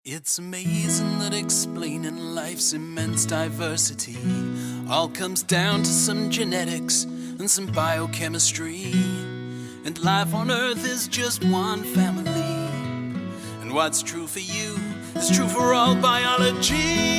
It's amazing that explaining life's immense diversity all comes down to some genetics and some biochemistry. And life on Earth is just one family. And what's true for you is true for all biology.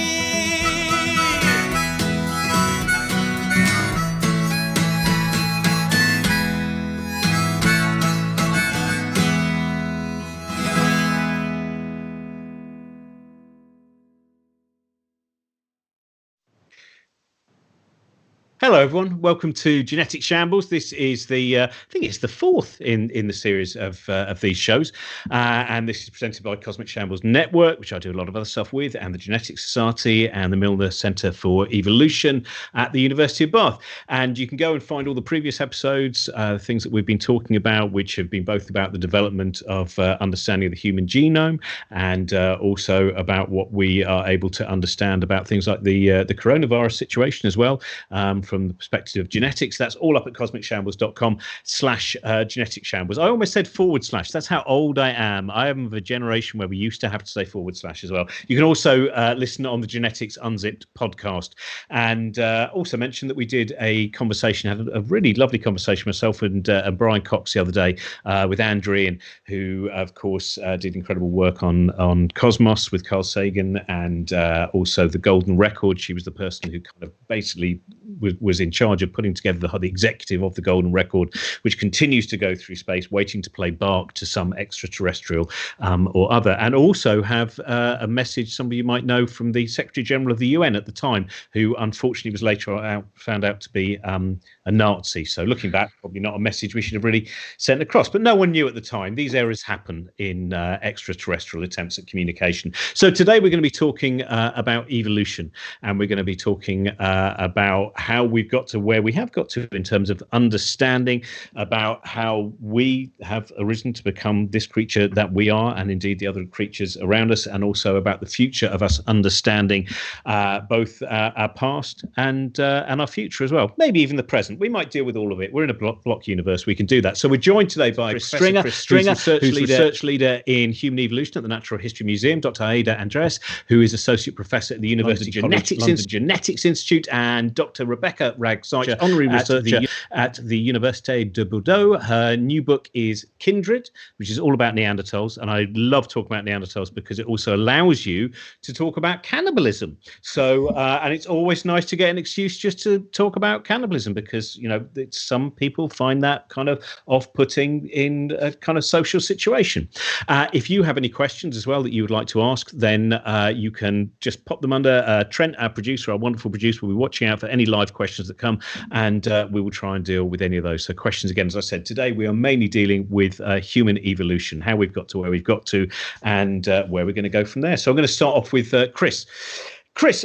Hello, everyone. Welcome to Genetic Shambles. This is I think it's the fourth in the series of these shows, and this is presented by Cosmic Shambles Network, which I do a lot of other stuff with, and the Genetic Society and the Milner Centre for Evolution at the University of Bath. And you can go and find all the previous episodes, things that we've been talking about, which have been both about the development of understanding of the human genome, and also about what we are able to understand about things like the coronavirus situation as well. From the perspective of genetics. That's all up at cosmicshambles.com/genetic shambles. I almost said /. That's how old I am. I am of a generation where we used to have to say / as well. You can also listen on the Genetics Unzipped podcast, and also mention that we did a conversation, had a really lovely conversation myself and Brian Cox the other day with Andrea, who of course did incredible work on Cosmos with Carl Sagan, and also the Golden Record. She was the person who kind of basically was in charge of putting together the executive of the Golden Record, which continues to go through space, waiting to play Bark to some extraterrestrial or other. And also have a message somebody you might know from the Secretary General of the UN at the time, who unfortunately was later found out to be a Nazi. So looking back, probably not a message we should have really sent across. But no one knew at the time. These errors happen in extraterrestrial attempts at communication. So today we're going to be talking about evolution, and we're going to be talking about how we've got to where we have got to in terms of understanding about how we have arisen to become this creature that we are, and indeed the other creatures around us, and also about the future of us understanding both our past and our future as well. Maybe even the present. We might deal with all of it. We're in a block universe. We can do that. So we're joined today by Chris Stringer, who's research leader in human evolution at the Natural History Museum, Dr Aida Andres, who is associate professor at the University Genetics Institute, and Dr Becky Wragg Sykes, honorary researcher at the Université de Bordeaux. Her new book is Kindred, which is all about Neanderthals, and I love talking about Neanderthals because it also allows you to talk about cannibalism. So, and it's always nice to get an excuse just to talk about cannibalism, because some people find that kind of off-putting in a kind of social situation. If you have any questions as well that you would like to ask, then you can just pop them under Trent, our producer, our wonderful producer, will be watching out for any live questions that come, and we will try and deal with any of those. So questions, again, as I said, today we are mainly dealing with human evolution, how we've got to where we've got to, and where we're going to go from there. So I'm going to start off with Chris. Chris,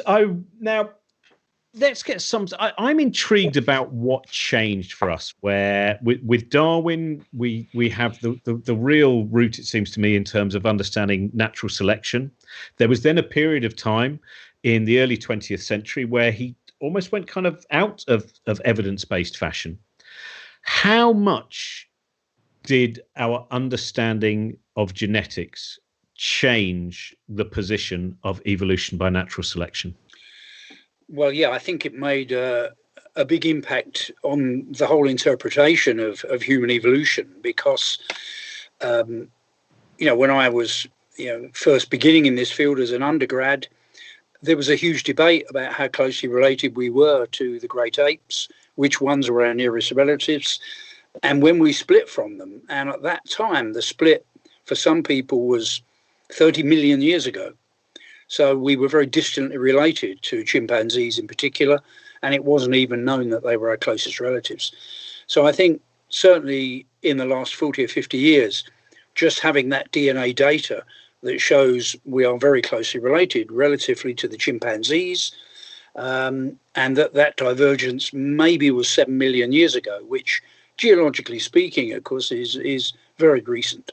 let's get some. I'm intrigued about what changed for us. Where with Darwin, we have the real root, it seems to me, in terms of understanding natural selection. There was then a period of time in the early 20th century where he almost went kind of out of evidence-based fashion. How much did our understanding of genetics change the position of evolution by natural selection? Well, yeah, I think it made a big impact on the whole interpretation of human evolution, because, when I was, first beginning in this field as an undergrad, there was a huge debate about how closely related we were to the great apes, which ones were our nearest relatives, and when we split from them. And at that time, the split for some people was 30 million years ago. So we were very distantly related to chimpanzees in particular, and it wasn't even known that they were our closest relatives. So I think certainly in the last 40 or 50 years, just having that DNA data that shows we are very closely related relatively to the chimpanzees, and that divergence maybe was 7 million years ago, which geologically speaking, of course, is very recent.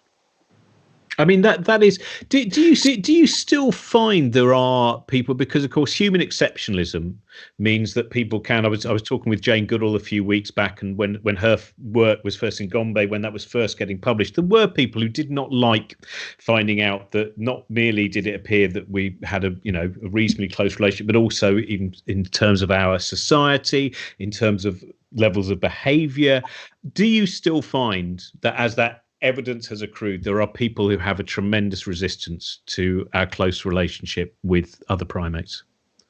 I mean, that is. Do you still find there are people, because of course human exceptionalism means that people can. I was talking with Jane Goodall a few weeks back, and when her work was first in Gombe, when that was first getting published, there were people who did not like finding out that not merely did it appear that we had a reasonably close relationship, but also even in terms of our society, in terms of levels of behaviour. Do you still find that as that evidence has accrued, there are people who have a tremendous resistance to our close relationship with other primates?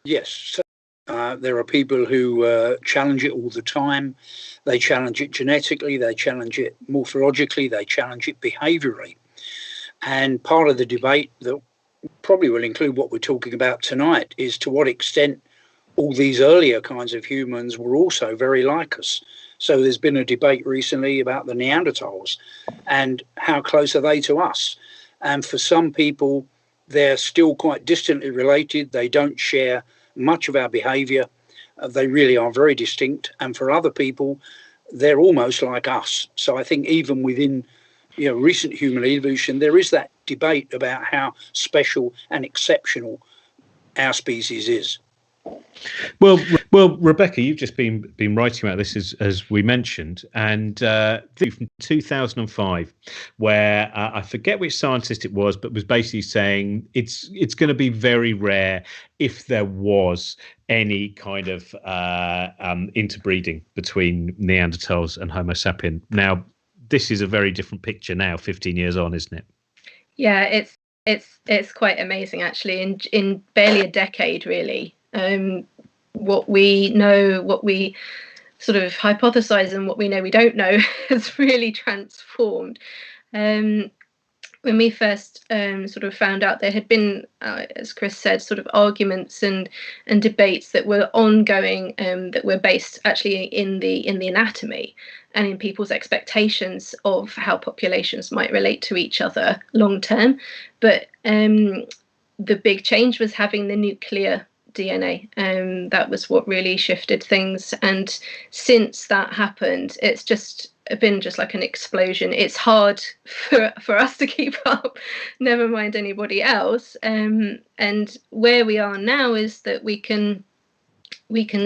Yes. There are people who challenge it all the time. They challenge it genetically, they challenge it morphologically, they challenge it behaviourally. And part of the debate that probably will include what we're talking about tonight is to what extent all these earlier kinds of humans were also very like us. So there's been a debate recently about the Neanderthals and how close are they to us. And for some people, they're still quite distantly related. They don't share much of our behaviour. They really are very distinct. And for other people, they're almost like us. So I think even within recent human evolution, there is that debate about how special and exceptional our species is. Well, Rebecca, you've just been writing about this as we mentioned, and from 2005, where I forget which scientist it was, but was basically saying it's going to be very rare if there was any kind of interbreeding between Neanderthals and Homo sapien. Now, this is a very different picture now, 15 years on, isn't it? Yeah, it's quite amazing actually. In barely a decade, really. What we know, what we sort of hypothesize, and what we know we don't know has really transformed. When we first sort of found out, there had been, as Chris said, sort of arguments and debates that were ongoing, that were based actually in the anatomy and in people's expectations of how populations might relate to each other long term. But the big change was having the nuclear DNA. That was what really shifted things. And since that happened, it's just been just like an explosion. It's hard for us to keep up, never mind anybody else. And where we are now is that we can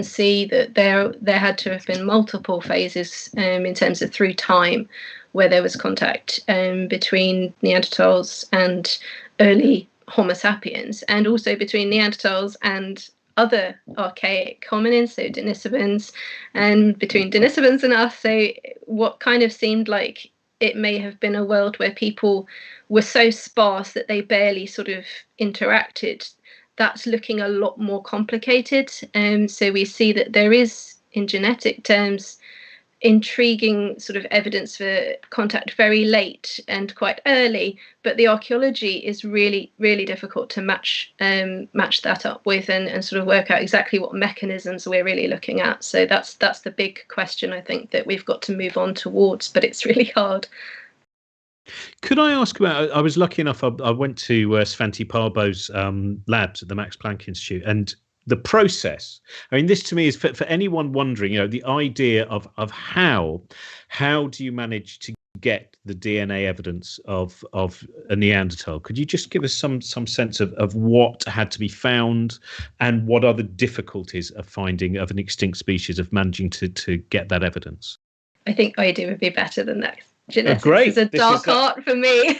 see that there had to have been multiple phases in terms of through time where there was contact between Neanderthals and early Homo sapiens, and also between Neanderthals and other archaic hominins, so Denisovans, and between Denisovans and us. So what kind of seemed like it may have been a world where people were so sparse that they barely sort of interacted, that's looking a lot more complicated. So we see that there is, in genetic terms, intriguing sort of evidence for contact very late and quite early, but the archaeology is really, really difficult to match that up with and sort of work out exactly what mechanisms we're really looking at. So that's the big question, I think, that we've got to move on towards, but it's really hard. Could I ask about, I was lucky enough, I went to Svante Paavo's labs at the Max Planck Institute, and the process, I mean, this to me is for anyone wondering, the idea of how do you manage to get the DNA evidence of a Neanderthal? Could you just give us some sense of what had to be found and what are the difficulties of finding of an extinct species, of managing to get that evidence? I think Aida would be better than that. Genetics is a dark art for me.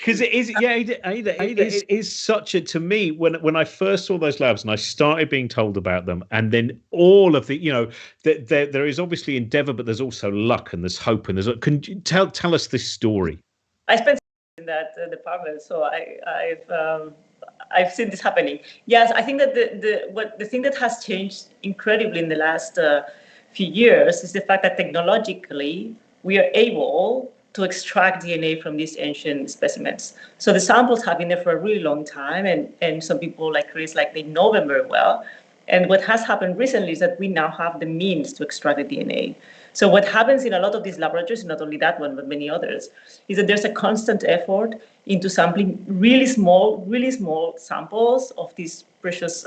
Because it is, it is such a, to me, when I first saw those labs and I started being told about them, and then all of the, there is obviously endeavour, but there's also luck and there's hope, and there's. Can you tell us this story? I spent in that department, so I've seen this happening. Yes, I think that the thing that has changed incredibly in the last few years is the fact that technologically we are able to extract DNA from these ancient specimens. So the samples have been there for a really long time, and some people like Chris, they know them very well. And what has happened recently is that we now have the means to extract the DNA. So what happens in a lot of these laboratories, not only that one, but many others, is that there's a constant effort into sampling really small samples of these precious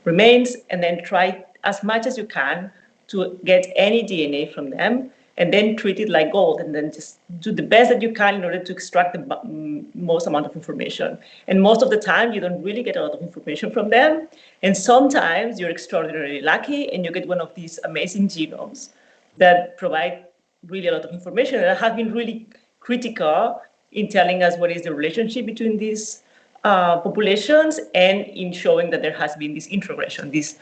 remains, and then try as much as you can to get any DNA from them and then treat it like gold, and then just do the best that you can in order to extract the most amount of information. And most of the time, you don't really get a lot of information from them. And sometimes you're extraordinarily lucky and you get one of these amazing genomes that provide really a lot of information that have been really critical in telling us what is the relationship between these populations, and in showing that there has been this introgression, this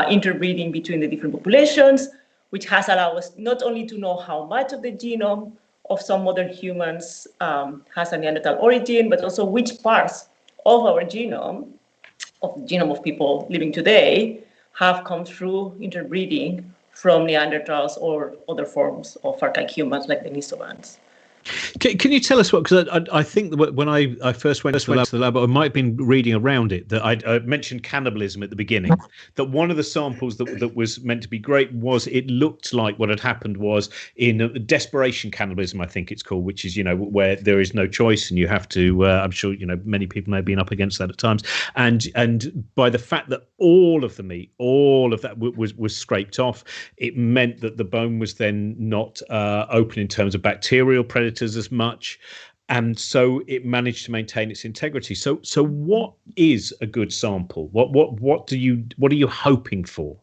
interbreeding between the different populations, which has allowed us not only to know how much of the genome of some modern humans has a Neanderthal origin, but also which parts of our genome, of the genome of people living today, have come through interbreeding from Neanderthals or other forms of archaic humans like the Denisovans. Can you tell us what, because I think that when I first went to the lab, I might have been reading around it, that I mentioned cannibalism at the beginning, that one of the samples that was meant to be great was it looked like what had happened was in desperation cannibalism, I think it's called, which is, where there is no choice and you have to, I'm sure, many people may have been up against that at times. And by the fact that all of the meat, all of that was scraped off, it meant that the bone was then not open in terms of bacterial predators as much, and so it managed to maintain its integrity. So what is a good sample? What are you hoping for?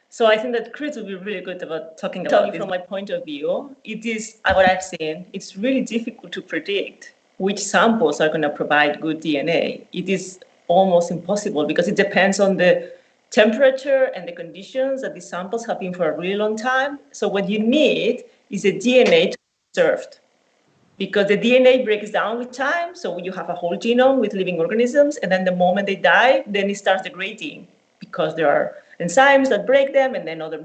So I think that Chris will be really good about talking about it. From my point of view, it is what I've seen. It's really difficult to predict which samples are going to provide good DNA. It is almost impossible because it depends on the temperature and the conditions that these samples have been for a really long time. So what you need is a DNA to served, because the DNA breaks down with time. So you have a whole genome with living organisms, and then the moment they die, then it starts degrading because there are enzymes that break them, and then other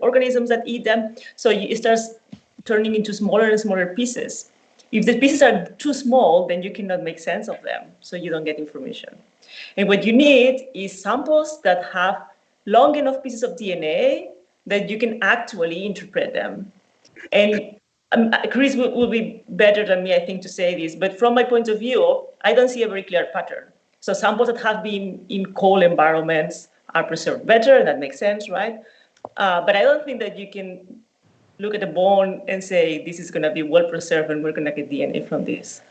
organisms that eat them. So it starts turning into smaller and smaller pieces. If the pieces are too small, then you cannot make sense of them, so you don't get information. And what you need is samples that have long enough pieces of DNA that you can actually interpret them. And Chris will be better than me, I think, to say this, but from my point of view, I don't see a very clear pattern. So samples that have been in cold environments are preserved better. That makes sense, right? But I don't think that you can look at the bone and say this is going to be well preserved and we're going to get DNA from this.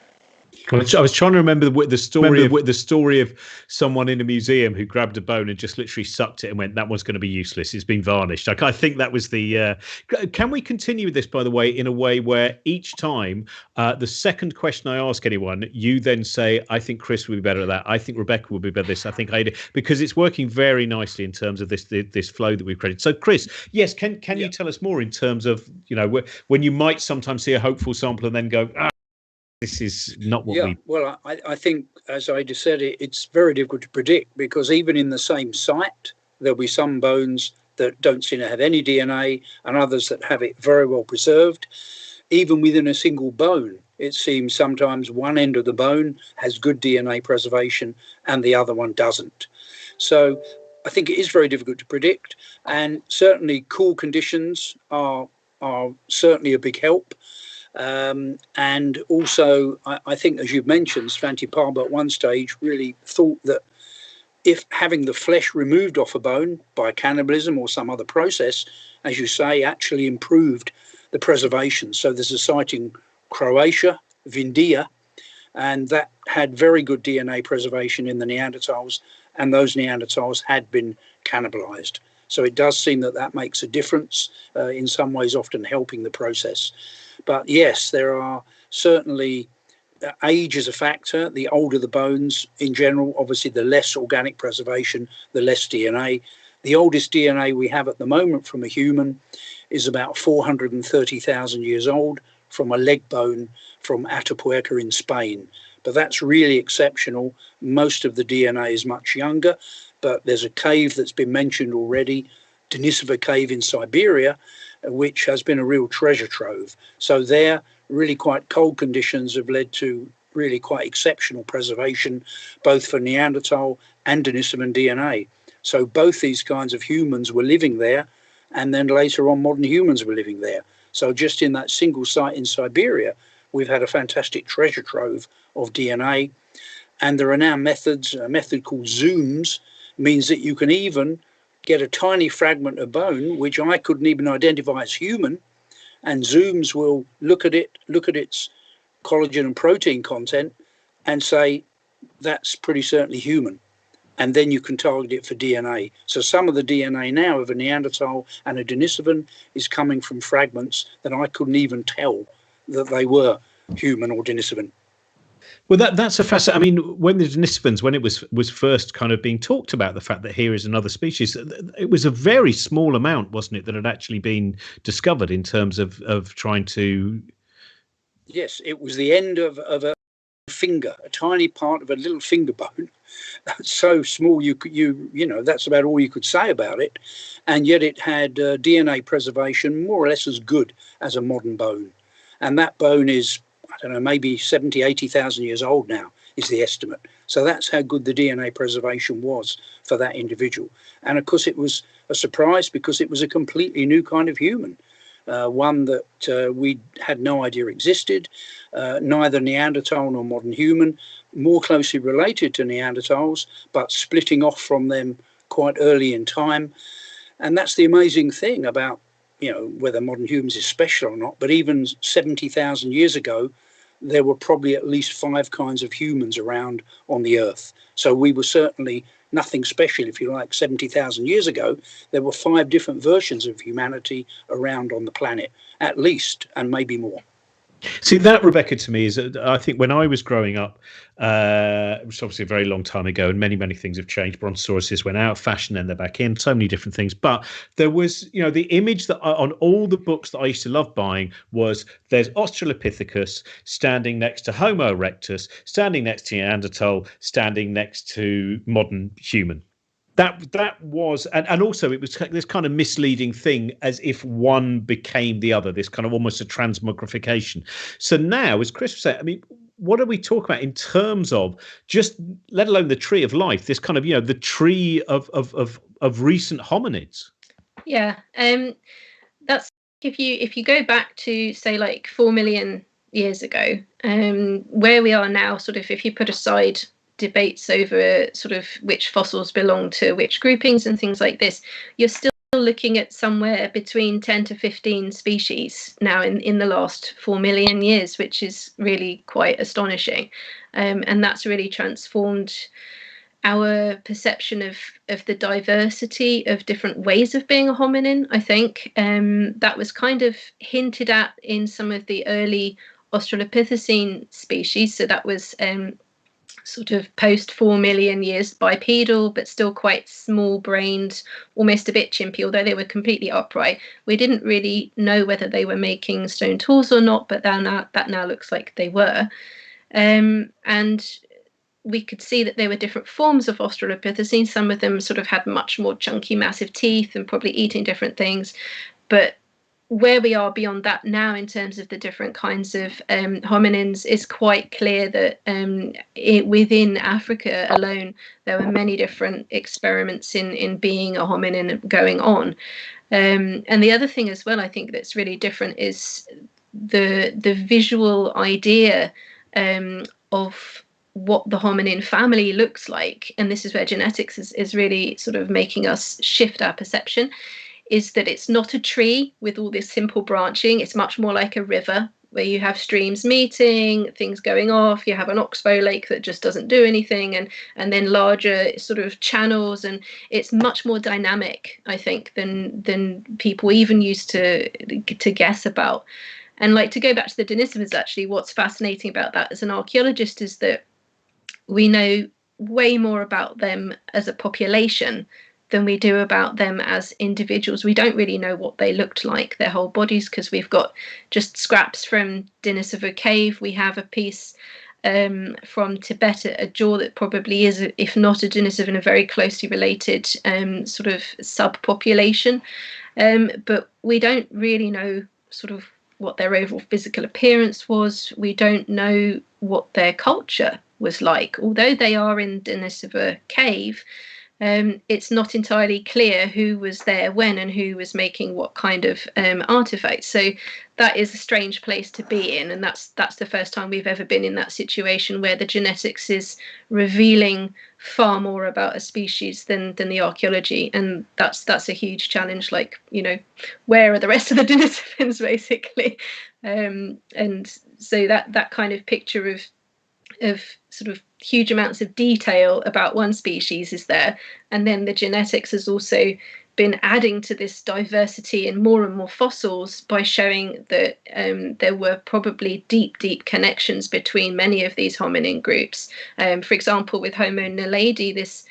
I was trying to remember the story of someone in a museum who grabbed a bone and just literally sucked it and went, that one's going to be useless. It's been varnished. I think that was the. Can we continue with this, by the way, in a way where each time the second question I ask anyone, you then say, I think Chris will be better at that. I think Rebecca will be better at this. I think Aida, because it's working very nicely in terms of this flow that we've created. So, Chris, yes, can you tell us more in terms of, when you might sometimes see a hopeful sample and then go, this is not what we... Well, I think, as I just said, it's very difficult to predict, because even in the same site, there'll be some bones that don't seem to have any DNA and others that have it very well preserved. Even within a single bone, it seems sometimes one end of the bone has good DNA preservation and the other one doesn't. So I think it is very difficult to predict, and certainly cool conditions are certainly a big help. And also, I think, as you've mentioned, Svante Pääbo at one stage really thought that if having the flesh removed off a bone by cannibalism or some other process, as you say, actually improved the preservation. So there's a site in Croatia, Vindia, and that had very good DNA preservation in the Neanderthals, and those Neanderthals had been cannibalized. So it does seem that makes a difference, in some ways often helping the process. But yes, there are certainly age is a factor. The older the bones in general, obviously the less organic preservation, the less DNA. The oldest DNA we have at the moment from a human is about 430,000 years old, from a leg bone from Atapuerca in Spain. But that's really exceptional. Most of the DNA is much younger, but there's a cave that's been mentioned already, Denisova Cave in Siberia, which has been a real treasure trove. So there, really quite cold conditions have led to really quite exceptional preservation, both for Neanderthal and Denisovan DNA. So both these kinds of humans were living there, and then later on modern humans were living there. So just in that single site in Siberia, we've had a fantastic treasure trove of DNA. And there are now methods, a method called zooms, means that you can even get a tiny fragment of bone, which I couldn't even identify as human, and zooms will look at its collagen and protein content and say, that's pretty certainly human. And then you can target it for DNA. So some of the DNA now of a Neanderthal and a Denisovan is coming from fragments that I couldn't even tell that they were human or Denisovan. Well, that's a fascinating. I mean, when the Denisovans, when it was first kind of being talked about, the fact that here is another species, it was a very small amount, wasn't it, that had actually been discovered in terms of trying to. Yes, it was the end of a finger, a tiny part of a little finger bone. So small, you know, that's about all you could say about it, and yet it had DNA preservation more or less as good as a modern bone, and that bone is, I don't know, maybe 70, 80,000 years old now is the estimate. So that's how good the DNA preservation was for that individual. And of course, it was a surprise because it was a completely new kind of human, one that we had no idea existed, neither Neanderthal nor modern human, more closely related to Neanderthals, but splitting off from them quite early in time. And that's the amazing thing about, you know, whether modern humans is special or not, but even 70,000 years ago, there were probably at least 5 kinds of humans around on the earth. So we were certainly nothing special, if you like. 70,000 years ago, there were 5 different versions of humanity around on the planet, at least, and maybe more. See, that, Rebecca, to me is, I think when I was growing up, it was obviously a very long time ago, and many things have changed. Brontosauruses went out of fashion, then they're back in, so many different things. But there was, you know, the image that on all the books that I used to love buying was there's Australopithecus standing next to Homo erectus, standing next to Neanderthal, standing next to modern human. That was, and also it was this kind of misleading thing, as if one became the other, this kind of almost a transmogrification. So now, as Chris was saying, I mean, what are we talking about in terms of just, let alone the tree of life, this kind of, you know, the tree of recent hominids? Yeah, that's if you go back to say like 4 million years ago, where we are now, sort of, if you put aside debates over sort of which fossils belong to which groupings and things like this, you're still looking at somewhere between 10 to 15 species now in the last 4 million years, which is really quite astonishing. And that's really transformed our perception of the diversity of different ways of being a hominin, I think. That was kind of hinted at in some of the early Australopithecine species. So that was sort of post 4 million years, bipedal, but still quite small brained, almost a bit chimpy, although they were completely upright. We didn't really know whether they were making stone tools or not, but that now looks like they were. And we could see that there were different forms of Australopithecine. Some of them sort of had much more chunky, massive teeth and probably eating different things. But where we are beyond that now in terms of the different kinds of hominins is quite clear that within Africa alone, there were many different experiments in being a hominin going on. And the other thing as well, I think that's really different is the visual idea of what the hominin family looks like. And this is where genetics is really sort of making us shift our perception, is that it's not a tree with all this simple branching. It's much more like a river where you have streams meeting, things going off. You have an oxbow lake that just doesn't do anything, and then larger sort of channels. And it's much more dynamic, I think, than people even used to guess about. And like, to go back to the Denisovans, actually, what's fascinating about that as an archaeologist is that we know way more about them as a population than we do about them as individuals. We don't really know what they looked like, their whole bodies, because we've got just scraps from Denisova cave. We have a piece from Tibet, a jaw that probably is, if not a Denisovan, a very closely related sort of subpopulation. But we don't really know sort of what their overall physical appearance was. We don't know what their culture was like. Although they are in Denisova cave, it's not entirely clear who was there when and who was making what kind of artifacts. So that is a strange place to be in, and that's the first time we've ever been in that situation where the genetics is revealing far more about a species than the archaeology, and that's a huge challenge. Like, you know, where are the rest of the Denisovans, basically? And so that kind of picture of sort of huge amounts of detail about one species is there, and then the genetics has also been adding to this diversity and more fossils by showing that there were probably deep connections between many of these hominin groups. For example, with Homo naledi, this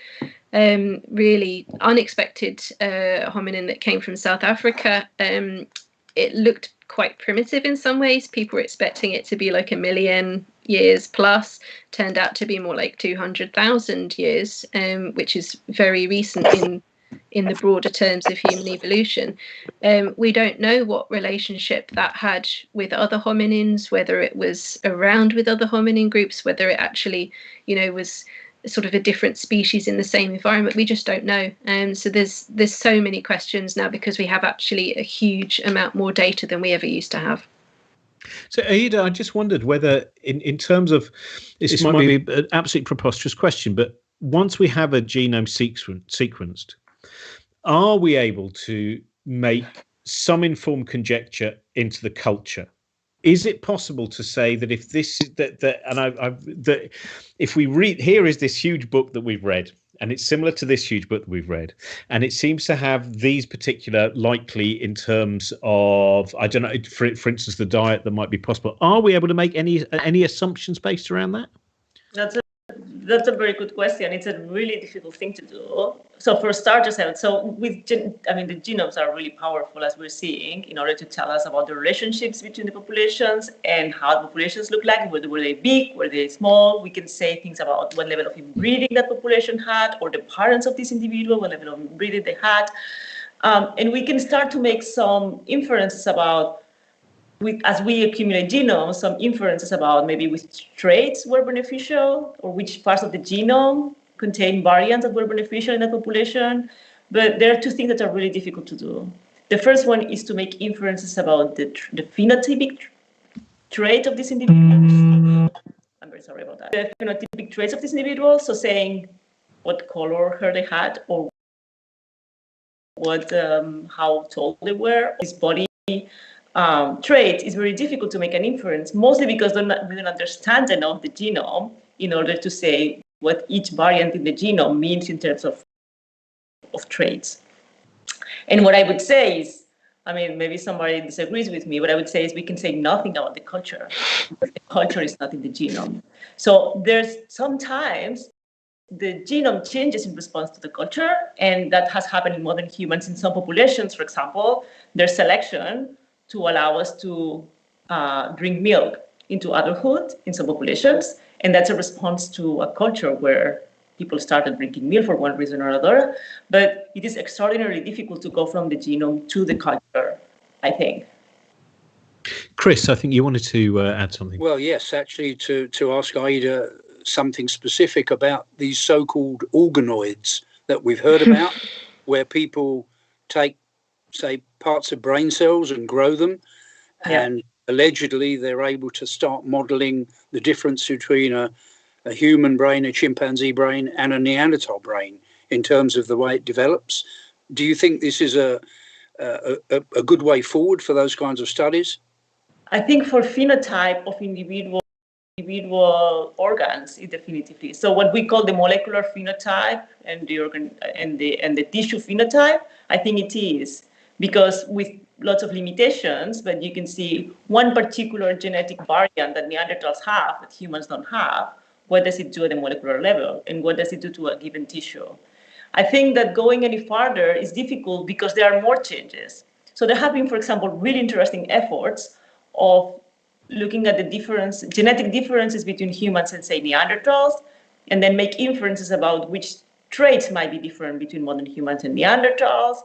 really unexpected hominin that came from South Africa, it looked quite primitive in some ways. People were expecting it to be like 1 million years plus, turned out to be more like 200,000 years, which is very recent in the broader terms of human evolution. We don't know what relationship that had with other hominins, whether it was around with other hominin groups, whether it actually, you know, was sort of a different species in the same environment. We just don't know. So there's so many questions now because we have actually a huge amount more data than we ever used to have. So, Aida, I just wondered whether, in terms of this might be an absolutely preposterous question, but once we have a genome sequenced, are we able to make some informed conjecture into the culture? Is it possible to say that if this that if we read, here is this huge book that we've read, and it's similar to this huge book that we've read, and it seems to have these particular likely in terms of, I don't know, for instance, the diet that might be possible. Are we able to make any assumptions based around that? That's a very good question. It's a really difficult thing to do. So for starters, the genomes are really powerful, as we're seeing, in order to tell us about the relationships between the populations and how the populations look like. Were they big? Were they small? We can say things about what level of inbreeding that population had, or the parents of this individual, what level of inbreeding they had. And we can start to make some inferences about, as we accumulate genomes, some inferences about maybe which traits were beneficial or which parts of the genome contain variants that were beneficial in that population. But there are two things that are really difficult to do. The first one is to make inferences about the phenotypic trait of this individual. I'm very sorry about that. The phenotypic traits of this individual, so saying what color hair they had or what how tall they were, his body trait is very difficult to make an inference, mostly because we don't understand enough the genome in order to say what each variant in the genome means in terms of traits. And what I would say is, I mean, maybe somebody disagrees with me, but I would say is we can say nothing about the culture, because the culture is not in the genome. So there's sometimes the genome changes in response to the culture, and that has happened in modern humans in some populations. For example, there's selection to allow us to drink milk into adulthood in some populations. And that's a response to a culture where people started drinking milk for one reason or another. But it is extraordinarily difficult to go from the genome to the culture, I think. Chris, I think you wanted to add something. Well, yes, actually, to ask Aida something specific about these so-called organoids that we've heard about, where people take, say, parts of brain cells and grow them, and allegedly they're able to start modeling the difference between a human brain, a chimpanzee brain, and a Neanderthal brain in terms of the way it develops. Do you think this is a good way forward for those kinds of studies? I think for phenotype of individual organs, it definitively. So what we call the molecular phenotype and the organ and the tissue phenotype, I think it is, because with lots of limitations, but you can see one particular genetic variant that Neanderthals have that humans don't have. What does it do at the molecular level, and what does it do to a given tissue? I think that going any farther is difficult because there are more changes. So there have been, for example, really interesting efforts of looking at the genetic differences between humans and, say, Neanderthals, and then make inferences about which traits might be different between modern humans and Neanderthals,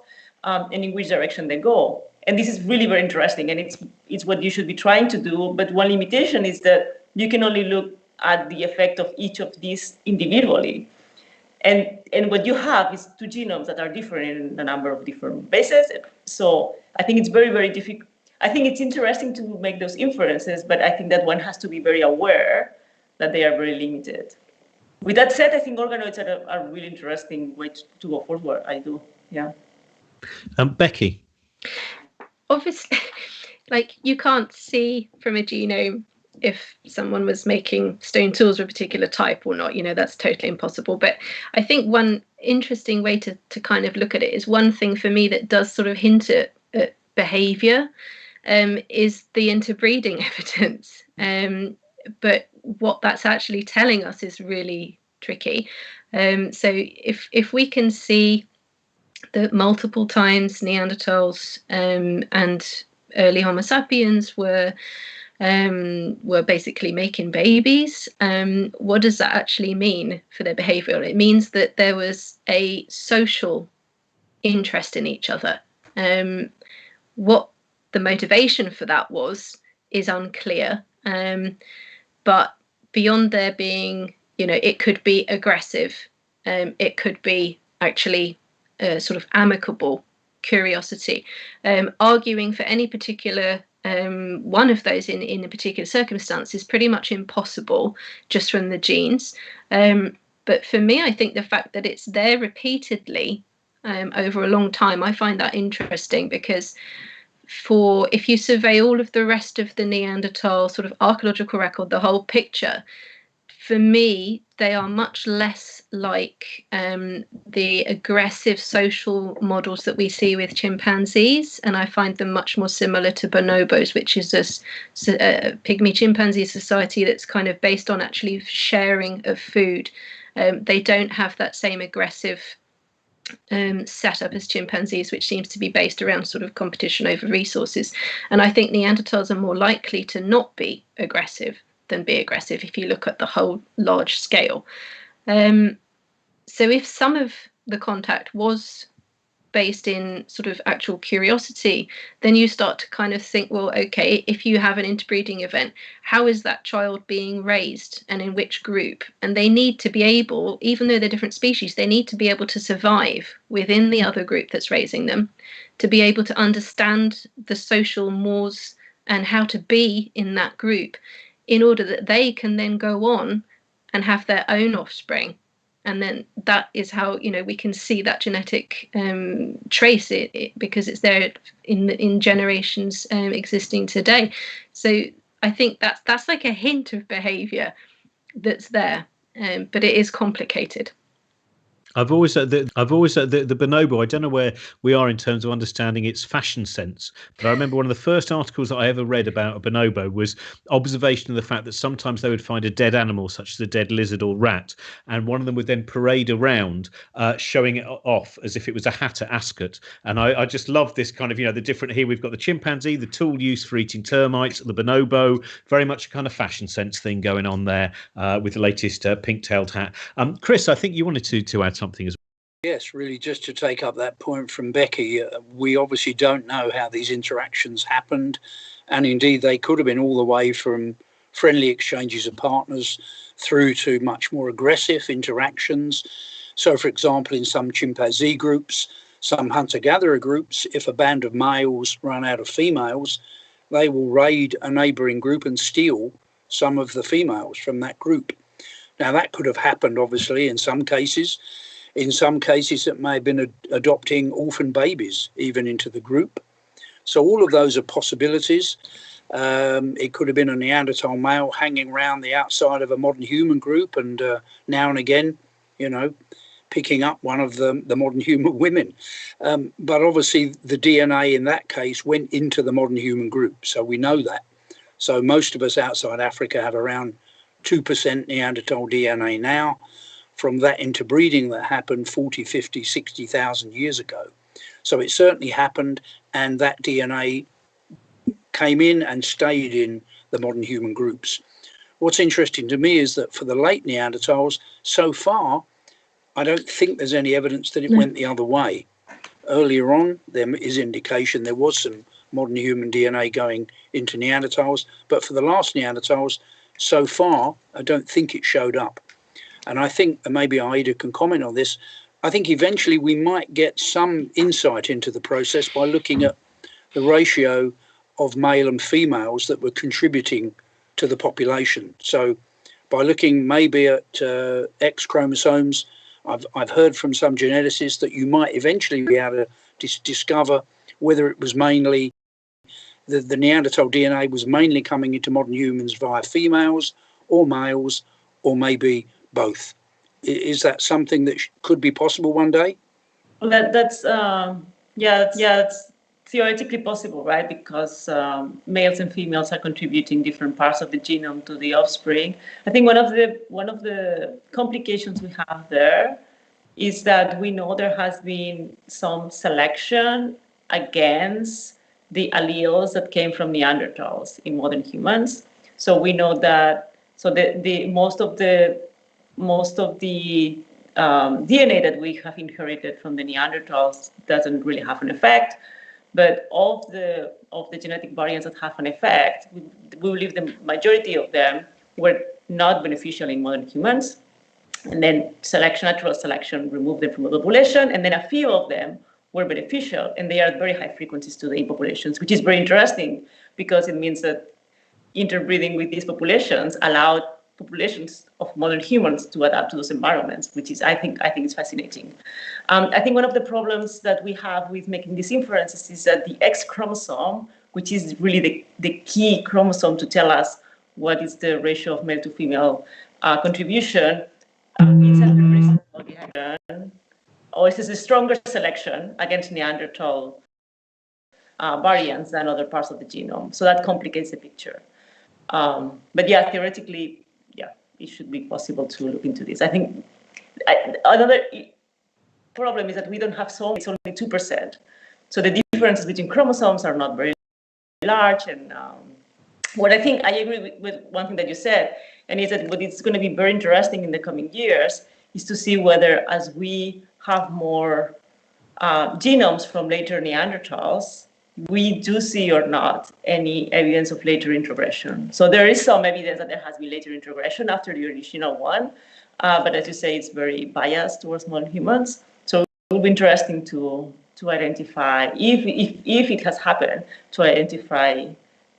and in which direction they go. And this is really very interesting, and it's what you should be trying to do. But one limitation is that you can only look at the effect of each of these individually. And what you have is two genomes that are different in a number of different bases. So I think it's very, very difficult. I think it's interesting to make those inferences, but I think that one has to be very aware that they are very limited. With that said, I think organoids are a really interesting way to go forward. I do, yeah. Becky? Obviously, like, you can't see from a genome if someone was making stone tools of a particular type or not. That's totally impossible. But I think one interesting way to kind of look at it is, one thing for me that does sort of hint at behavior is the interbreeding evidence. But what that's actually telling us is really tricky. So if we can see that multiple times Neanderthals and early Homo sapiens were basically making babies, what does that actually mean for their behavior? It means that there was a social interest in each other. What the motivation for that is unclear. But beyond there being, it could be aggressive. It could be actually sort of amicable curiosity. Arguing for any particular one of those in a particular circumstance is pretty much impossible just from the genes. But for me, I think the fact that it's there repeatedly over a long time, I find that interesting, because if you survey all of the rest of the Neanderthal sort of archaeological record, the whole picture, for me, they are much less like the aggressive social models that we see with chimpanzees, and I find them much more similar to bonobos, which is a pygmy chimpanzee society that's kind of based on actually sharing of food. They don't have that same aggressive setup as chimpanzees, which seems to be based around sort of competition over resources. And I think Neanderthals are more likely to not be aggressive than be aggressive if you look at the whole large scale. So if some of the contact was based in sort of actual curiosity, then you start to kind of think, well, okay, if you have an interbreeding event, how is that child being raised and in which group? And they need to be able, even though they're different species, they need to be able to survive within the other group that's raising them, to be able to understand the social mores and how to be in that group, in order that they can then go on and have their own offspring. And then that is how, we can see that genetic trace it because it's there in generations existing today. So I think that's like a hint of behavior that's there, but it is complicated. I've always said the bonobo, I don't know where we are in terms of understanding its fashion sense, but I remember one of the first articles that I ever read about a bonobo was observation of the fact that sometimes they would find a dead animal, such as a dead lizard or rat, and one of them would then parade around showing it off as if it was a hat at Ascot. And I just love this kind of, the different, here we've got the chimpanzee, the tool used for eating termites, the bonobo, very much a kind of fashion sense thing going on there with the latest pink-tailed hat. Chris, I think you wanted to add something as well. Yes, really, just to take up that point from Becky, we obviously don't know how these interactions happened, and indeed they could have been all the way from friendly exchanges of partners through to much more aggressive interactions. So, for example, in some chimpanzee groups, some hunter-gatherer groups, if a band of males run out of females, they will raid a neighbouring group and steal some of the females from that group. Now, that could have happened, obviously, in some cases. In some cases, it may have been adopting orphan babies even into the group. So all of those are possibilities. It could have been a Neanderthal male hanging around the outside of a modern human group and now and again, picking up one of the modern human women. But obviously the DNA in that case went into the modern human group. So we know that. So most of us outside Africa have around 2% Neanderthal DNA now, from that interbreeding that happened 40, 50, 60,000 years ago. So it certainly happened, and that DNA came in and stayed in the modern human groups. What's interesting to me is that for the late Neanderthals, so far, I don't think there's any evidence that it went the other way. Earlier on, there is indication there was some modern human DNA going into Neanderthals, but for the last Neanderthals, so far, I don't think it showed up. And I think, and maybe Aida can comment on this, I think eventually we might get some insight into the process by looking at the ratio of male and females that were contributing to the population. So by looking maybe at X chromosomes. I've heard from some geneticists that you might eventually be able to discover whether it was mainly the Neanderthal DNA was mainly coming into modern humans via females or males, or maybe both. Is that something that could be possible one day? Well, that's it's theoretically possible, right? Because males and females are contributing different parts of the genome to the offspring. I think one of the complications we have there is that we know there has been some selection against the alleles that came from Neanderthals in modern humans. So we know that the most of the DNA that we have inherited from the Neanderthals doesn't really have an effect, but of the genetic variants that have an effect, we believe the majority of them were not beneficial in modern humans. And then natural selection removed them from the population, and then a few of them were beneficial, and they are at very high frequencies today in populations, which is very interesting because it means that interbreeding with these populations allowed populations of modern humans to adapt to those environments, which is I think it's fascinating. I think one of the problems that we have with making these inferences is that the X chromosome, which is really the key chromosome to tell us what is the ratio of male to female contribution, is a stronger selection against Neanderthal variants than other parts of the genome. So that complicates the picture. But yeah, theoretically, it should be possible to look into this. I think another problem is that we don't have it's only 2%. So the differences between chromosomes are not very large. And what I think I agree with one thing that you said, and is that what it's going to be very interesting in the coming years is to see whether as we have more genomes from later Neanderthals, we do see or not any evidence of later introgression. So there is some evidence that there has been later introgression after the original one, but as you say, it's very biased towards modern humans. So it will be interesting to identify, if it has happened, to identify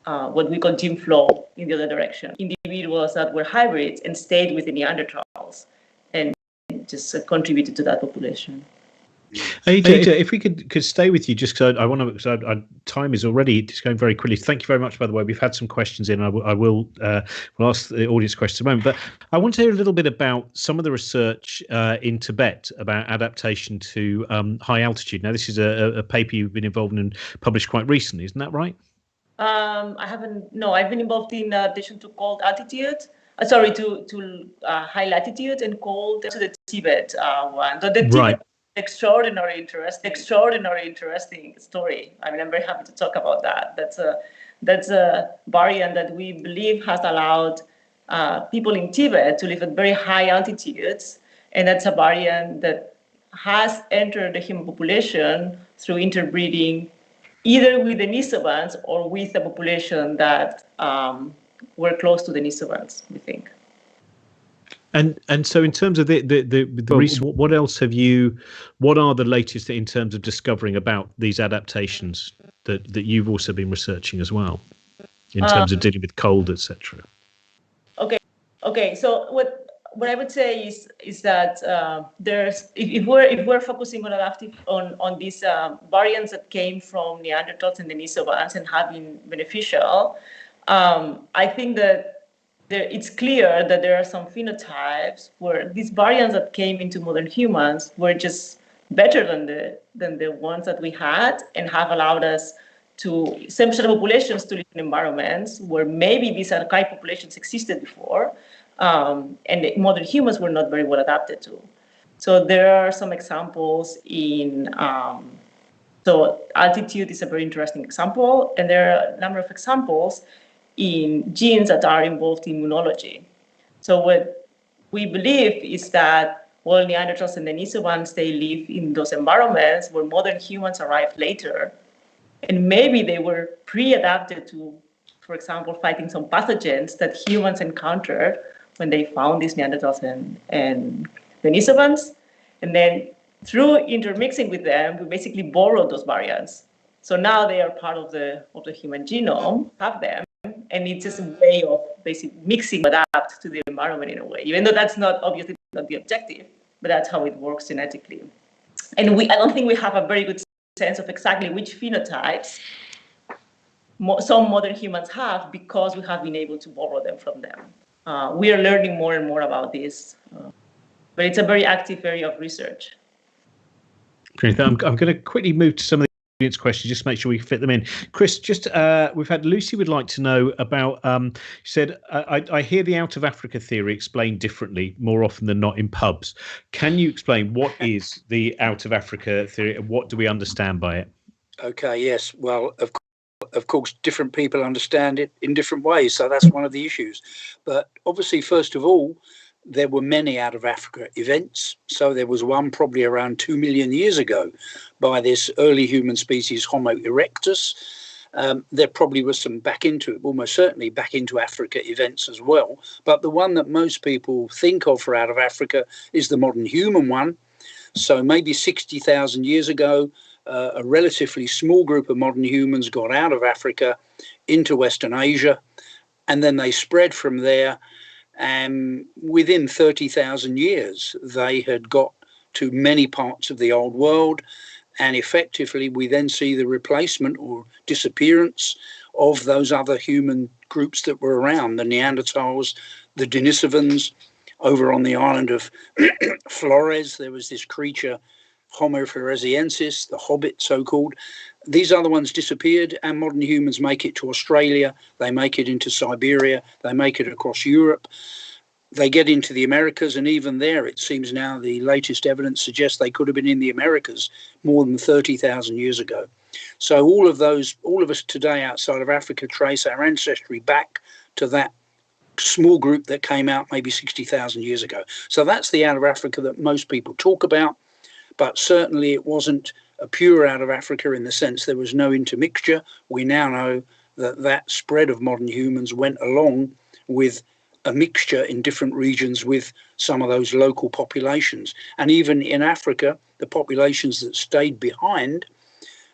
what we call gene flow in the other direction. Individuals that were hybrids and stayed with the Neanderthals and just contributed to that population. Aida, if we could stay with you, just because I want to, because our time is already just going very quickly. Thank you very much, by the way. We've had some questions in. We'll ask the audience questions in a moment, but I want to hear a little bit about some of the research in Tibet about adaptation to high altitude. Now, this is a paper you've been involved in and published quite recently, isn't that right? I haven't. No, I've been involved in adaptation to cold altitude. To high latitude and cold to the Tibet one. So the Tibet. Right. Extraordinary interesting story. I mean, I'm very happy to talk about that. That's a variant that we believe has allowed people in Tibet to live at very high altitudes, and that's a variant that has entered the human population through interbreeding, either with the Denisovans or with a population that were close to the Denisovans, we think. And so in terms of the recent, what else what are the latest in terms of discovering about these adaptations that you've also been researching as well, in terms of dealing with cold, etc.? Okay. So what I would say is that if we're focusing on these variants that came from Neanderthals and Denisovans and have been beneficial, I think that it's clear that there are some phenotypes where these variants that came into modern humans were just better than the ones that we had, and have allowed us to same set of populations to live in environments where maybe these archaic populations existed before, and the modern humans were not very well adapted to. So there are some examples in. So altitude is a very interesting example, and there are a number of examples in genes that are involved in immunology. So what we believe is that while Neanderthals and Denisovans, they live in those environments where modern humans arrived later, and maybe they were pre-adapted to, for example, fighting some pathogens that humans encountered when they found these Neanderthals and Denisovans, and then through intermixing with them, we basically borrowed those variants. So now they are part of the human genome, have them, and it's just a way of basically mixing, adapt to the environment in a way, even though that's not obviously not the objective, but that's how it works genetically. And I don't think we have a very good sense of exactly which phenotypes some modern humans have, because we have been able to borrow them from them. We are learning more and more about this, but it's a very active area of research. I'm going to quickly move to some of the audience questions, just to make sure we fit them in. Chris, just we've had Lucy would like to know about, she said, I hear the out of Africa theory explained differently more often than not in pubs. Can you explain what is the out of Africa theory and what do we understand by it? Okay, yes. Well, of course, different people understand it in different ways. So that's one of the issues. But obviously, first of all, there were many out of Africa events. So there was one probably around 2 million years ago by this early human species, Homo erectus. There probably was some almost certainly back into Africa events as well. But the one that most people think of for out of Africa is the modern human one. So maybe 60,000 years ago, a relatively small group of modern humans got out of Africa into Western Asia, and then they spread from there. And within 30,000 years, they had got to many parts of the old world. And effectively, we then see the replacement or disappearance of those other human groups that were around, the Neanderthals, the Denisovans. Over on the island of Flores, there was this creature, Homo floresiensis, the hobbit so-called. These other ones disappeared, and modern humans make it to Australia, they make it into Siberia, they make it across Europe, they get into the Americas, and even there it seems now the latest evidence suggests they could have been in the Americas more than 30,000 years ago. So all of us today outside of Africa trace our ancestry back to that small group that came out maybe 60,000 years ago. So that's the out of Africa that most people talk about. But certainly it wasn't a pure out of Africa in the sense there was no intermixture. We now know that spread of modern humans went along with a mixture in different regions with some of those local populations. And even in Africa, the populations that stayed behind,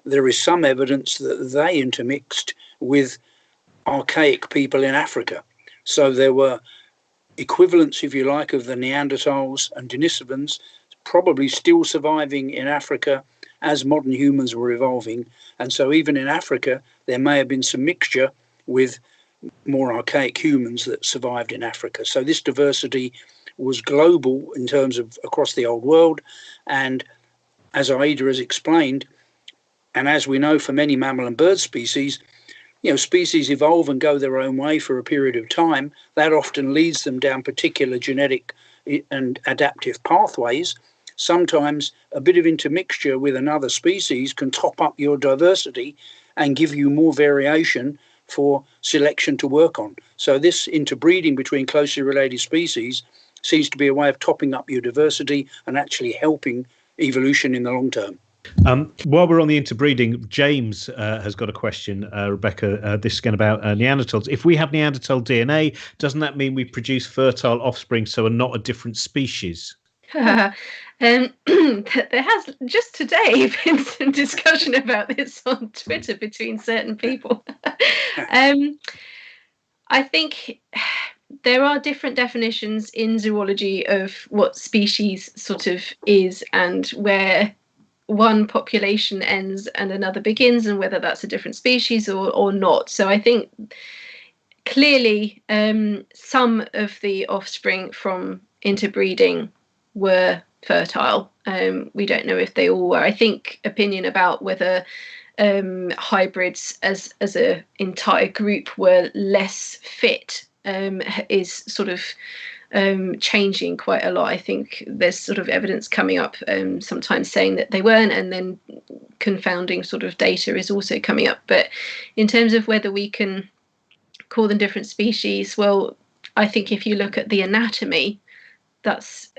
there is some evidence that they intermixed with archaic people in Africa. So there were equivalents, if you like, of the Neanderthals and Denisovans probably still surviving in Africa as modern humans were evolving. And so even in Africa, there may have been some mixture with more archaic humans that survived in Africa. So this diversity was global in terms of across the old world. And as Aida has explained, and as we know for many mammal and bird species, species evolve and go their own way for a period of time. That often leads them down particular genetic and adaptive pathways. Sometimes a bit of intermixture with another species can top up your diversity and give you more variation for selection to work on. So this interbreeding between closely related species seems to be a way of topping up your diversity and actually helping evolution in the long term. While we're on the interbreeding, James has got a question, Rebecca, this is again about Neanderthals. If we have Neanderthal DNA, doesn't that mean we produce fertile offspring, so are not a different species? There has just today been some discussion about this on Twitter between certain people. I think there are different definitions in zoology of what species sort of is and where one population ends and another begins, and whether that's a different species or not. So I think clearly some of the offspring from interbreeding were fertile. We don't know if they all were. I think opinion about whether hybrids as a entire group were less fit is sort of changing quite a lot. I think there's sort of evidence coming up sometimes saying that they weren't, and then confounding sort of data is also coming up. But in terms of whether we can call them different species, well, I think if you look at the anatomy, that's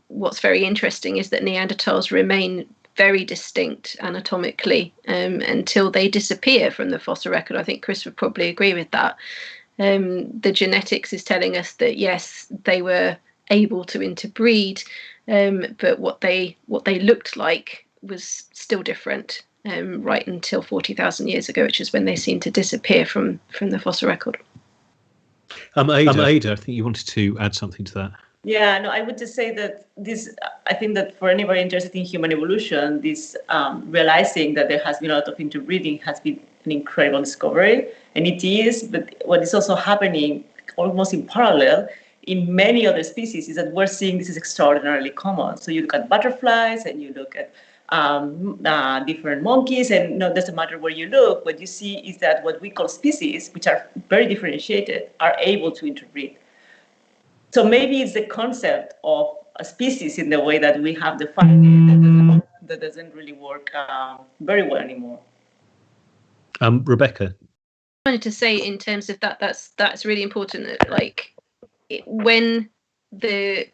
what's very interesting, is that Neanderthals remain very distinct anatomically until they disappear from the fossil record. I think Chris would probably agree with that. The genetics is telling us that yes, they were able to interbreed, but what they looked like was still different right until 40,000 years ago, which is when they seemed to disappear from the fossil record. Aida, I think you wanted to add something to that. Yeah, no, I would just say that I think that for anybody interested in human evolution, this realizing that there has been a lot of interbreeding has been an incredible discovery. And it is, but what is also happening almost in parallel in many other species is that we're seeing this is extraordinarily common. So you look at butterflies and you look at different monkeys, and no, doesn't matter where you look, what you see is that what we call species, which are very differentiated, are able to interbreed. So maybe it's the concept of a species in the way that we have defined it that doesn't really work very well anymore. Rebecca? I wanted to say in terms of that's really important. That, like, when the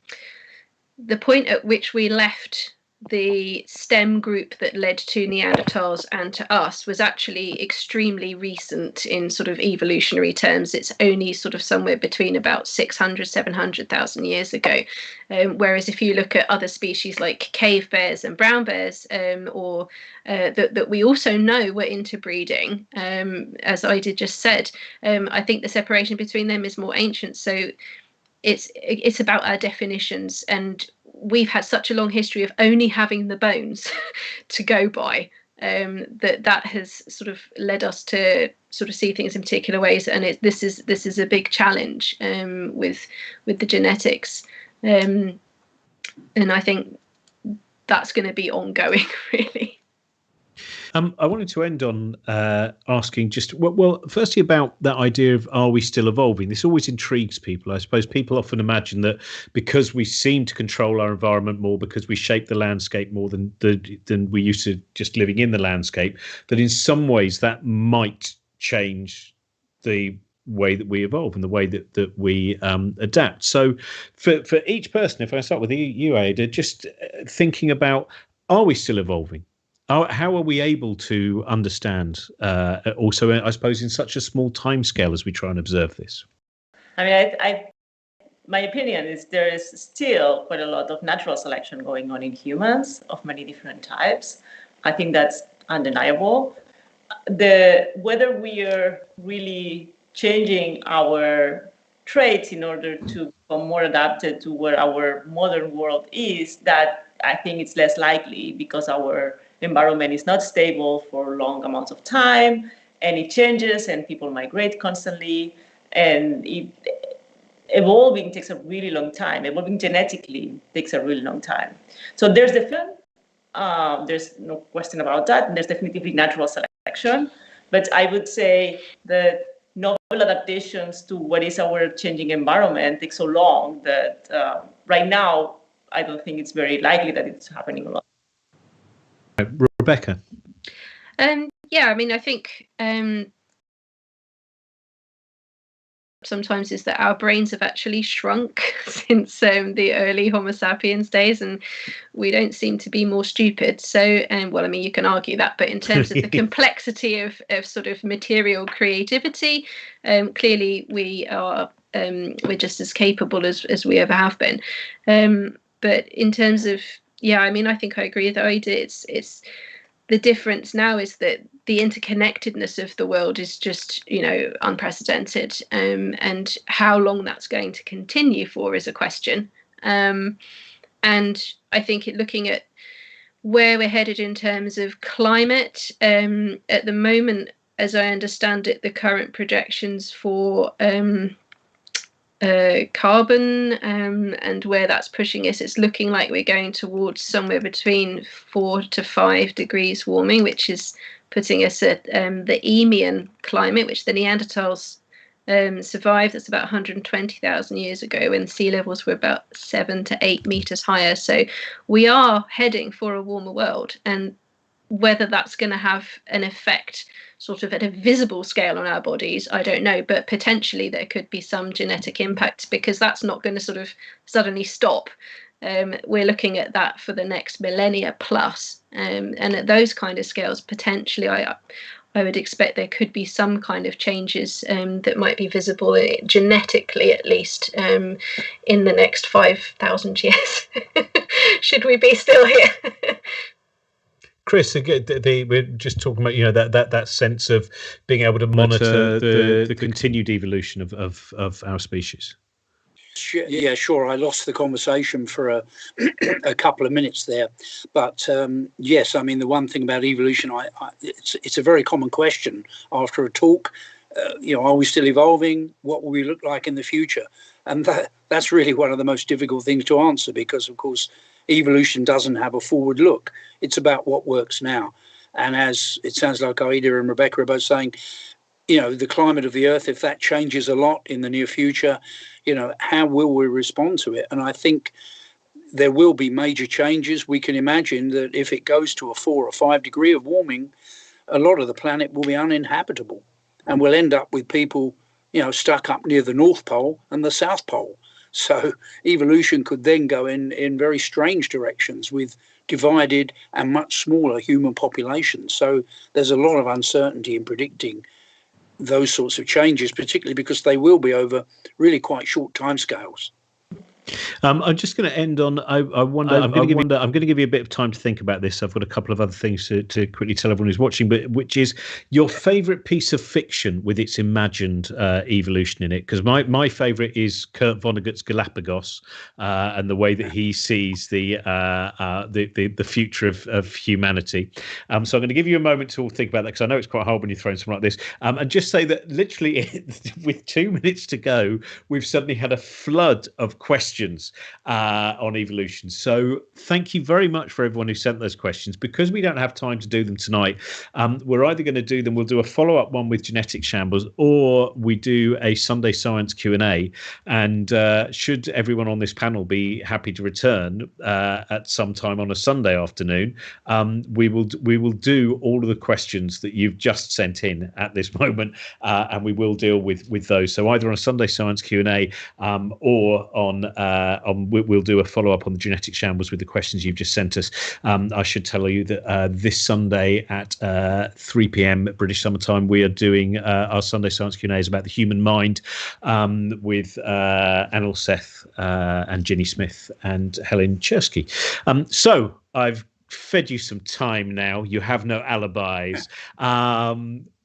point at which we left the stem group that led to Neanderthals and to us was actually extremely recent in sort of evolutionary terms. It's only sort of somewhere between about 600, 700,000 years ago. Whereas if you look at other species like cave bears and brown bears, or that we also know were interbreeding, as Aida just said, I think the separation between them is more ancient. So it's about our definitions, and we've had such a long history of only having the bones to go by, that has sort of led us to sort of see things in particular ways, and this is a big challenge with the genetics, and I think that's going to be ongoing, really. I wanted to end on asking just, well, firstly about that idea of, are we still evolving? This always intrigues people. I suppose people often imagine that because we seem to control our environment more, because we shape the landscape more than we used to just living in the landscape, that in some ways that might change the way that we evolve and the way that we adapt. So for each person, if I start with you, Aida, just thinking about, are we still evolving? How are we able to understand, also, I suppose, in such a small time scale as we try and observe this? I mean, my opinion is there is still quite a lot of natural selection going on in humans of many different types. I think that's undeniable. Whether we are really changing our traits in order to become more adapted to where our modern world is, that I think it's less likely, because our environment is not stable for long amounts of time, and it changes, and people migrate constantly, and evolving takes a really long time. Evolving genetically takes a really long time. So there's no question about that, and there's definitely natural selection, but I would say that novel adaptations to what is our changing environment take so long that right now I don't think it's very likely that it's happening a lot. Rebecca? Yeah, I mean, I think sometimes is that our brains have actually shrunk since the early Homo sapiens days, and we don't seem to be more stupid. So, well, I mean, you can argue that, but in terms of the complexity of sort of material creativity, clearly we're just as capable as we ever have been. But in terms of, yeah, I mean, I think I agree with Aida. It's the difference now is that the interconnectedness of the world is just, unprecedented, and how long that's going to continue for is a question. And I think looking at where we're headed in terms of climate, at the moment, as I understand it, the current projections for carbon and where that's pushing us, it's looking like we're going towards somewhere between 4 to 5 degrees warming, which is putting us at the Eemian climate, which the Neanderthals survived. That's about 120,000 years ago, when sea levels were about 7 to 8 meters higher. So we are heading for a warmer world, and whether that's going to have an effect sort of at a visible scale on our bodies, I don't know, but potentially there could be some genetic impact, because that's not going to sort of suddenly stop. We're looking at that for the next millennia plus, and at those kind of scales, potentially I would expect there could be some kind of changes that might be visible genetically, at least, in the next 5,000 years, should we be still here. Chris, again, we're just talking about that sense of being able to monitor the continued evolution of our species. Yeah, sure. I lost the conversation for a couple of minutes there, but yes, I mean the one thing about evolution, it's a very common question after a talk. Are we still evolving? What will we look like in the future? And that's really one of the most difficult things to answer, because of course evolution doesn't have a forward look. It's about what works now. And as it sounds like Aida and Rebecca are both saying, the climate of the Earth, if that changes a lot in the near future, how will we respond to it? And I think there will be major changes. We can imagine that if it goes to a 4 or 5 degree of warming, a lot of the planet will be uninhabitable. And we'll end up with people, stuck up near the North Pole and the South Pole. So evolution could then go in very strange directions with divided and much smaller human populations. So there's a lot of uncertainty in predicting those sorts of changes, particularly because they will be over really quite short timescales. I'm just going to end on. I'm going to give you a bit of time to think about this. I've got a couple of other things to quickly tell everyone who's watching, but which is your favourite piece of fiction with its imagined evolution in it? Because my favourite is Kurt Vonnegut's Galapagos, and the way that he sees the future of humanity. So I'm going to give you a moment to all think about that, because I know it's quite hard when you're throwing something like this. And just say that literally, with 2 minutes to go, we've suddenly had a flood of questions on evolution. So thank you very much for everyone who sent those questions. Because we don't have time to do them tonight, we're either going to do them, we'll do a follow-up one with Genetic Shambles, or we do a Sunday Science Q&A. And should everyone on this panel be happy to return at some time on a Sunday afternoon, we will do all of the questions that you've just sent in at this moment, and we will deal with those. So either on a Sunday Science Q&A, or we'll do a follow-up on the Genetic Shambles with the questions you've just sent us. I should tell you that this Sunday at 3 p.m. British Summer Time, we are doing our Sunday Science Q&As about the human mind, with Anil Seth and Ginny Smith and Helen Chersky. So I've fed you some time now. You have no alibis.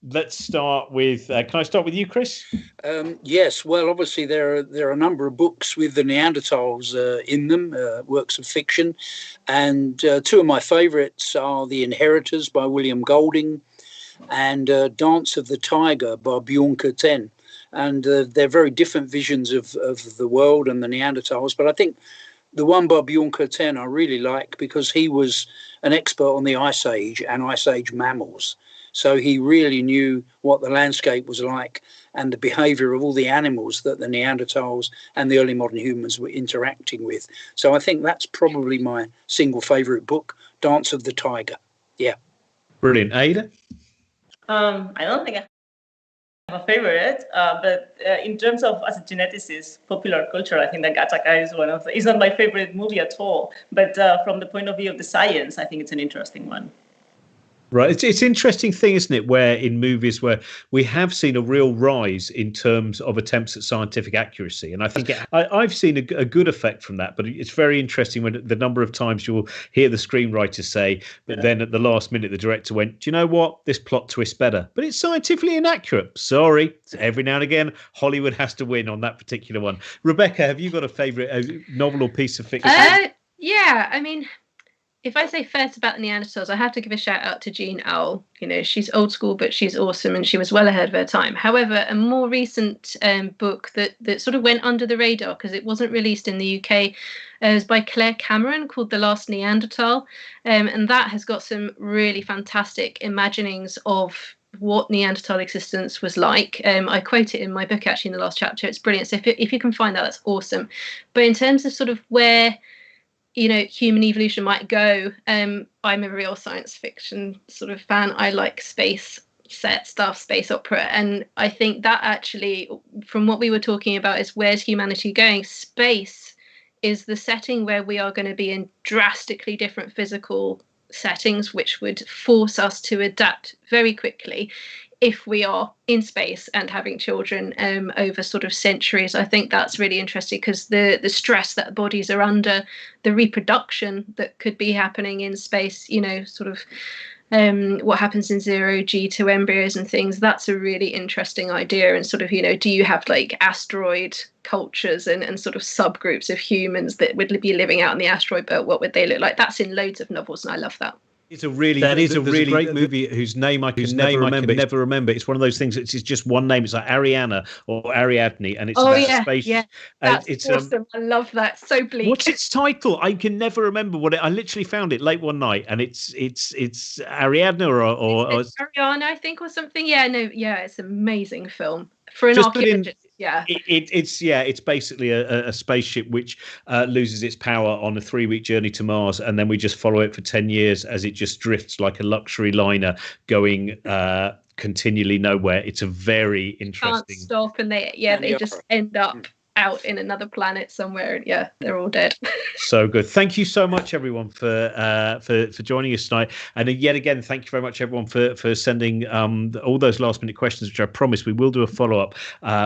Let's start with. Can I start with you, Chris? Yes. Well, obviously there are a number of books with the Neanderthals in them, works of fiction, and two of my favourites are The Inheritors by William Golding and Dance of the Tiger by Bjorn Kurten. And they're very different visions of the world and the Neanderthals. But I think the one by Bjorn Kurten I really like, because he was an expert on the Ice Age and Ice Age mammals. So he really knew what the landscape was like and the behaviour of all the animals that the Neanderthals and the early modern humans were interacting with. So I think that's probably my single favourite book, Dance of the Tiger. Yeah. Brilliant. Aida? I don't think I have a favourite, but in terms of, as a geneticist, popular culture, I think that Gattaca is it's not my favourite movie at all. But from the point of view of the science, I think it's an interesting one. Right. It's an interesting thing, isn't it, where in movies where we have seen a real rise in terms of attempts at scientific accuracy. And I think I've seen a good effect from that. But it's very interesting when the number of times you'll hear the screenwriter say, but then at the last minute, the director went, do you know what? This plot twist better. But it's scientifically inaccurate. Sorry. Every now and again, Hollywood has to win on that particular one. Rebecca, have you got a favourite novel or piece of fiction? Yeah, I mean, if I say first about the Neanderthals, I have to give a shout out to Jean Auel. You know, she's old school, but she's awesome, and she was well ahead of her time. However, a more recent book that sort of went under the radar because it wasn't released in the UK is by Claire Cameron, called The Last Neanderthal, and that has got some really fantastic imaginings of what Neanderthal existence was like. I quote it in my book actually in the last chapter. It's brilliant. So if you can find that, that's awesome. But in terms of sort of where, you know, human evolution might go, I'm a real science fiction sort of fan. I like space set stuff, space opera, and I think that actually, from what we were talking about, is where's humanity going? Space is the setting where we are going to be in drastically different physical settings, which would force us to adapt very quickly if we are in space and having children over sort of centuries. I think that's really interesting, because the stress that bodies are under, the reproduction that could be happening in space, you know, sort of what happens in 0G to embryos and things, that's a really interesting idea. And sort of, you know, do you have like asteroid cultures and sort of subgroups of humans that would be living out in the asteroid belt? What would they look like? That's in loads of novels, and I love that. It's a really great movie whose name I can never remember. It's one of those things. It's just one name. It's like Ariana or Ariadne, and it's about space. Yeah, it's awesome. I love that. So bleak. What's its title? I can never remember what it. I literally found it late one night, and it's Ariadne or Ariana, I think, or something. Yeah, no, yeah, it's an amazing film for an archaeologist. Yeah, it's basically a spaceship which loses its power on a 3-week journey to Mars, and then we just follow it for 10 years as it just drifts like a luxury liner going continually nowhere. It's a very interesting. Can't stop, and they just end up out in another planet somewhere. Yeah, they're all dead. So good. Thank you so much, everyone, for joining us tonight. And yet again, thank you very much, everyone, for sending all those last minute questions, which I promise we will do a follow up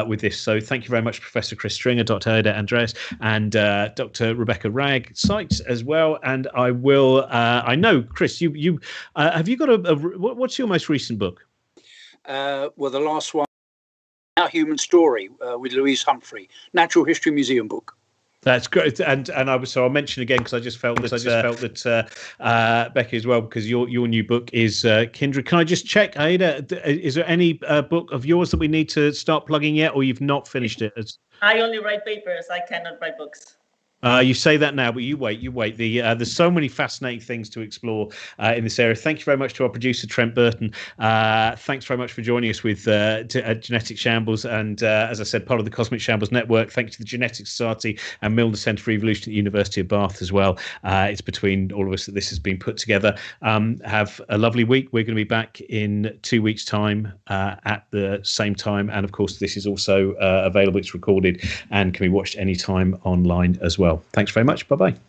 with this. So thank you very much, Professor Chris Stringer, Dr. Aida Andres, and Dr. Rebecca Wragg Sykes as well. And I will. I know, Chris, you have you got what's your most recent book? Well, the last one, Our Human Story, with Louise Humphrey, Natural History Museum book. That's great, and I'll mention again because I just felt that Becky as well, because your new book is Kindred. Can I just check, Aida? Is there any book of yours that we need to start plugging yet, or you've not finished it? I only write papers. I cannot write books. You say that now, but you wait. There's so many fascinating things to explore in this area. Thank you very much to our producer, Trent Burton. Thanks very much for joining us with Genetic Shambles. And as I said, part of the Cosmic Shambles Network. Thanks to the Genetics Society and Milner Centre for Evolution at the University of Bath as well. It's between all of us that this has been put together. Have a lovely week. We're going to be back in 2 weeks' time at the same time. And of course, this is also available. It's recorded and can be watched anytime online as well. Thanks very much. Bye-bye.